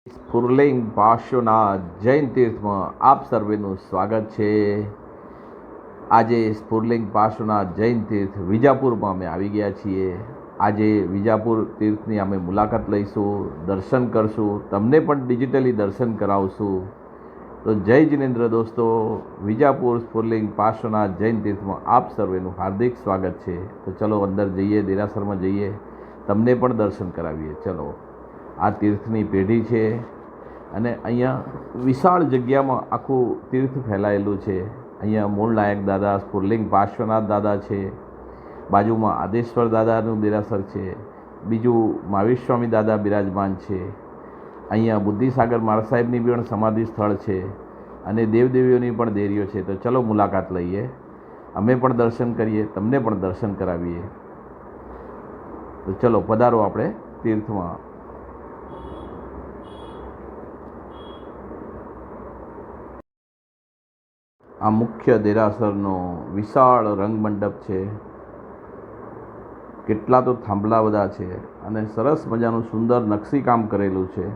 સ્ફુરલિંગ પાર્શ્વનાથ જૈન તીર્થમાં આપ સર્વેનું સ્વાગત છે. આજે સ્ફુરલિંગ પાર્શ્વનાથ જૈન તીર્થ વિજાપુરમાં અમે આવી ગયા છીએ. આજે વિજાપુર તીર્થની અમે મુલાકાત લઈશું, દર્શન કરશું, તમને પણ ડિજિટલી દર્શન કરાવશું. તો જય જિનેન્દ્ર દોસ્તો, વિજાપુર સ્ફુરલિંગ પાર્શ્વનાથ જૈન તીર્થમાં આપ સર્વેનું હાર્દિક સ્વાગત છે. તો ચલો અંદર જઈએ, દેરાસરમાં જઈએ, તમને પણ દર્શન કરાવીએ. ચલો, આ તીર્થની પેઢી છે અને અહીંયા વિશાળ જગ્યામાં આખું તીર્થ ફેલાયેલું છે. અહીંયા મૂળનાયક દાદા સ્ફુરલિંગ પાર્શ્વનાથ દાદા છે, બાજુમાં આદેશ્વર દાદાનું દેરાસર છે, બીજું મહાવીર દાદા બિરાજમાન છે. અહીંયા બુદ્ધિસાગર મહારાજ સાહેબની પણ સમાધિ સ્થળ છે અને દેવદેવીઓની પણ દેરીઓ છે. તો ચલો મુલાકાત લઈએ, અમે પણ દર્શન કરીએ, તમને પણ દર્શન કરાવીએ. તો ચલો પધારો આપણે તીર્થમાં. આ મુખ્ય દેરાસરનો વિશાળ રંગમંડપ છે. કેટલા તો થાંભલા બધા છે અને સરસ મજાનું સુંદર નકશીકામ કરેલું છે.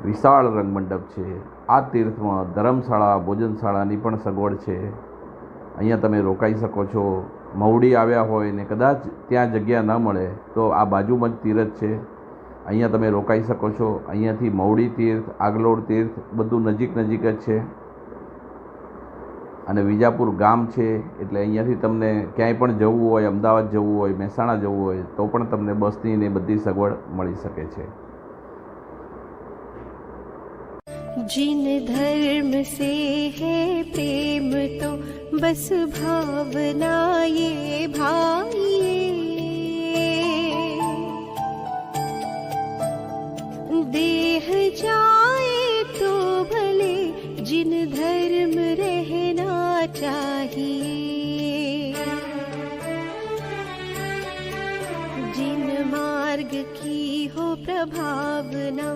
વિશાળ રંગમંડપ છે. આ તીર્થમાં ધર્મશાળા, ભોજનશાળાની પણ સગવડ છે. અહીંયા તમે રોકાઈ શકો છો. મવડી આવ્યા હોય ને કદાચ ત્યાં જગ્યા ન મળે તો આ બાજુમાં જ તીર્થ છે, અહીંયા તમે રોકાઈ શકો છો. અહીંયાથી મવડી તીર્થ, આગલોડ તીર્થ બધું નજીક નજીક જ છે. અને વિજાપુર ગામ છે એટલે અહીંયાથી તમને ક્યાંય પણ જવું હોય, અમદાવાદ જવું હોય, મહેસાણા જવું હોય તો પણ તમને બસની ને બધી સગવડ મળી શકે છે. जिन धर्म से है प्रेम तो बस भावना ये भाई, देह जाए तो भले जिन धर्म रहना चाहिए, जिन मार्ग की हो प्रभावना,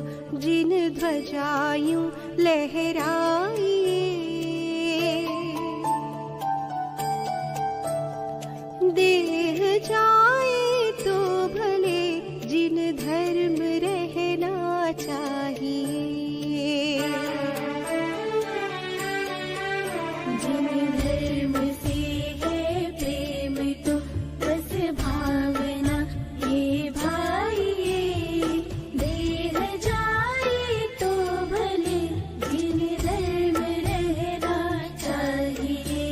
जिन ध्वजायूं लहराइए, देह जाए तो भले जिन धर्म रहना चाहिए, जिन धर्म से है प्रेम तो बस भावना ये भाई, देह जाए तो भले जिन धर्म रहना चाहिए.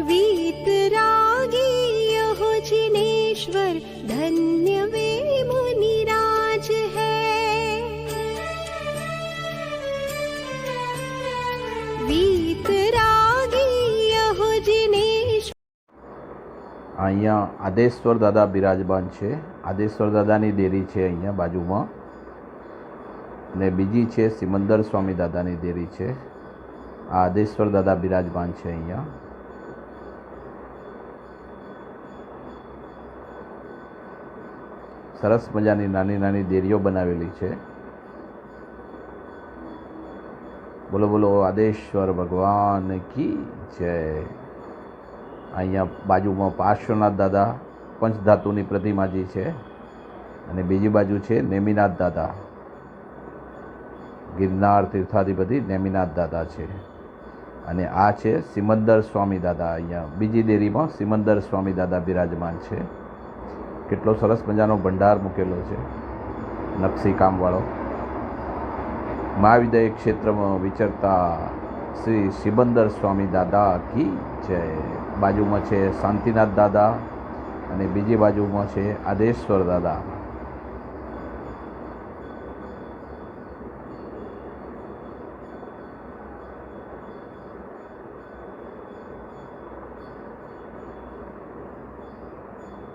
वीतरागी हो जिनेश्वर धन्य वे मुनिराज है, वीतरागी हो जिनेश्वर. અહીંયા આદેશ્વર દાદા બિરાજમાન છે. આદેશ્વર દાદાની દેરી છે અહીંયા બાજુમાં, અને બીજી છે સિમંદર સ્વામી દાદાની દેરી છે. આ આદેશ્વર દાદા બિરાજમાન છે અહીંયા. સરસ મજાની નાની નાની દેરીઓ બનાવેલી છે. બોલો બોલો આદેશ્વર ભગવાન કી જય. અહીંયા બાજુમાં પાર્શ્વનાથ દાદા પંચધાતુની પ્રતિમાજી છે અને બીજી બાજુ છે નેમિનાથ દાદા, ગિરનાર તીર્થાધિપતિ નેમિનાથ દાદા છે. અને આ છે સિમંદર સ્વામી દાદા. અહીંયા બીજી દેરીમાં સિમંદર સ્વામી દાદા બિરાજમાન છે. કેટલો સરસ મજાનો ભંડાર મૂકેલો છે, નકશીકામવાળો. મહાવિદ્ય ક્ષેત્રમાં વિચરતા શ્રી સિમંદર સ્વામી દાદા કી જય. બાજુમાં છે શાંતિનાથ દાદા અને બીજી બાજુમાં છે આદેશ્વર દાદા.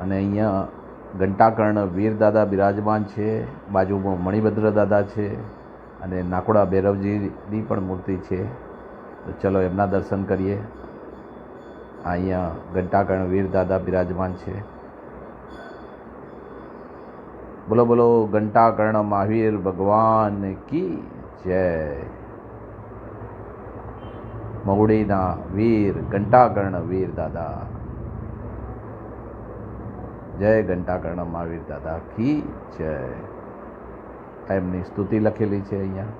અને અહીંયા ઘંટાકર્ણ વીર દાદા બિરાજમાન છે. બાજુમાં મણિભદ્ર દાદા છે અને નાકોડા ભૈરવજીની પણ મૂર્તિ છે. તો ચલો એમના દર્શન કરીએ. અહીંયા ઘંટાકર્ણ વીર દાદા બિરાજમાન છે. બોલો બોલો ઘંટાકર્ણ મહાવીર ભગવાન કી જય. મહુડીના વીર ઘંટાકર્ણ વીર દાદા જય. ઘંટાકર્ણ મહાવીર દાદા કી જય. એમની સ્તુતિ લખેલી છે અહીંયા.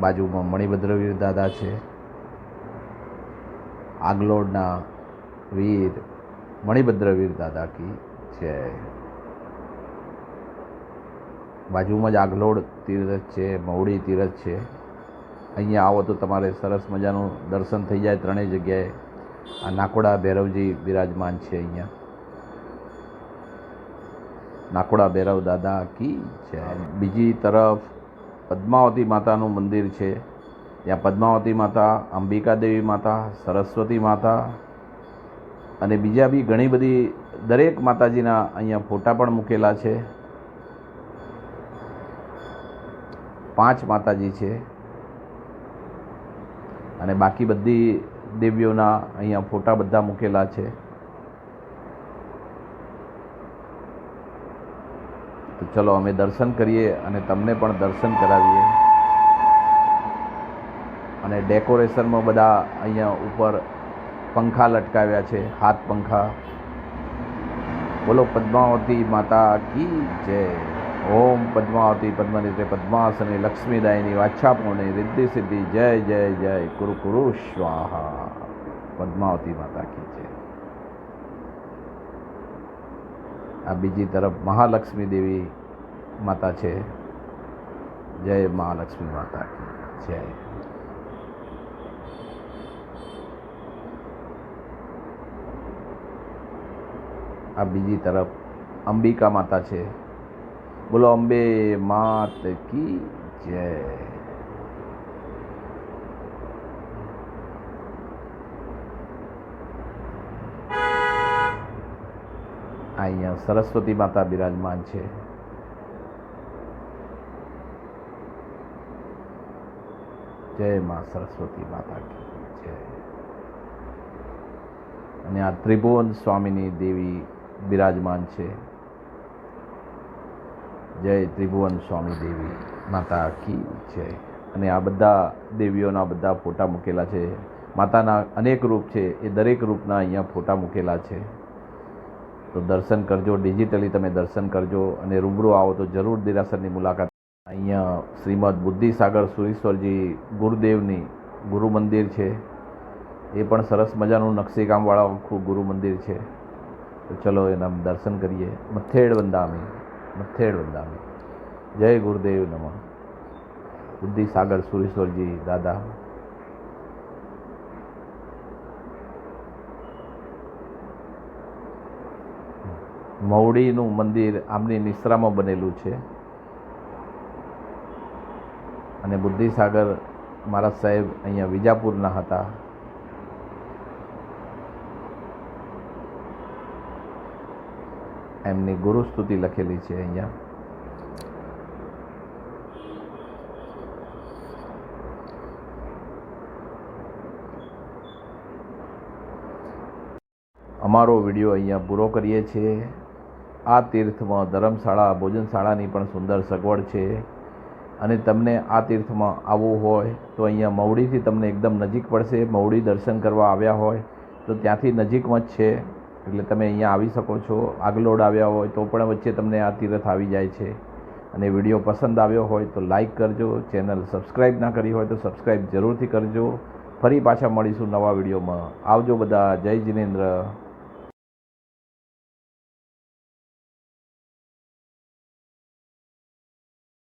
બાજુમાં મણિભદ્રવીર દાદા છે. આગલોડના વીર મણિભદ્રવીર દાદા કી જય. બાજુમાં જ આગલોડ તીરથ છે, મહુડી તીરથ છે. અહીંયા આવો તો તમારે સરસ મજાનું દર્શન થઈ જાય ત્રણેય જગ્યાએ. આ નાકોડા ભૈરવજી બિરાજમાન છે અહીંયા. નાકોડા ભૈરવ દાદા કી છે. બીજી તરફ પદ્માવતી માતાનું મંદિર છે. ત્યાં પદ્માવતી માતા, અંબિકા દેવી માતા, સરસ્વતી માતા અને બીજા બી ઘણી બધી દરેક માતાજીના અહીંયા ફોટા પણ મૂકેલા છે. 5 માતાજી છે અને બાકી બધી દેવીઓના અહીંયા ફોટા બધા મૂકેલા છે. તો ચલો અમે દર્શન કરીએ અને તમને પણ દર્શન કરાવીએ. અને ડેકોરેશનમાં બધા અહીંયા ઉપર પંખા લટકાવ્યા છે, હાથ પંખા. બોલો પદ્માવતી માતા કી જય. ઓમ પદ્માવતી પદ્મનિતે પદ્માસને લક્ષ્મીદાયની વાછાપૂર્ણે રિદ્ધિ સિદ્ધિ જય જય જય કુરુ કુરુ સ્વાહા. પદ્માવતી માતા કી જય. આ બીજી તરફ મહાલક્ષ્મી દેવી માતા છે. જય મહાલક્ષ્મી માતા કી જય. આ બીજી તરફ અંબિકા માતા છે. બોલો અંબે માત કી જય. અહીંયા સરસ્વતી માતા બિરાજમાન છે. જય માં સરસ્વતી માતા કી જય. અને આ ત્રિભુવન સ્વામીની દેવી બિરાજમાન છે. જય ત્રિભુવન સ્વામી દેવી માતા કી જય. અને આ બધા દેવીઓના બધા ફોટા મૂકેલા છે. માતાના અનેક રૂપ છે, એ દરેક રૂપના અહીંયા ફોટા મૂકેલા છે. તો દર્શન કરજો, ડિજિટલી તમે દર્શન કરજો અને રૂબરૂ આવો તો જરૂર દેરાસરની મુલાકાત. અહીંયા શ્રીમદ બુદ્ધિસાગર સુરીશ્વરજી ગુરુદેવની ગુરુ મંદિર છે. એ પણ સરસ મજાનું નકશીકામવાળા આખું ગુરુ મંદિર છે. તો ચલો એના દર્શન કરીએ. મથેડ વંદામી, મથેડ વંદામી. જય ગુરુદેવ નમઃ. બુદ્ધિસાગર સુરીશ્વરજી દાદા. મહુડીનું મંદિર આમની નિશ્રામાં બનેલું છે. અને બુદ્ધિસાગર મહારાજ સાહેબ અહીંયા વિજાપુરના હતા. એમની ગુરુ સ્તુતિ લખેલી છે અહીંયા. અમારો વિડીયો અહીંયા પૂરો કરીએ છીએ. આ તીર્થમાં ધર્મશાળા, ભોજનશાળાની પણ સુંદર સગવડ છે. અને તમને આ તીર્થમાં આવવું હોય તો અહીંયા મહુડીથી તમને એકદમ નજીક પડશે. મહુડી દર્શન કરવા આવ્યા હોય તો ત્યાંથી નજીકમાં જ છે, એટલે તમે અહીંયા આવી શકો છો. આગલોડ આવ્યા હોય તો પણ વચ્ચે તમને આ તીર્થ આવી જાય છે. અને વિડીયો પસંદ આવ્યો હોય તો લાઈક કરજો. ચેનલ સબસ્ક્રાઈબ ના કરી હોય તો સબસ્ક્રાઈબ જરૂરથી કરજો. ફરી પાછા મળીશું નવા વિડીયોમાં. આવજો બધા. જય જિનેન્દ્ર.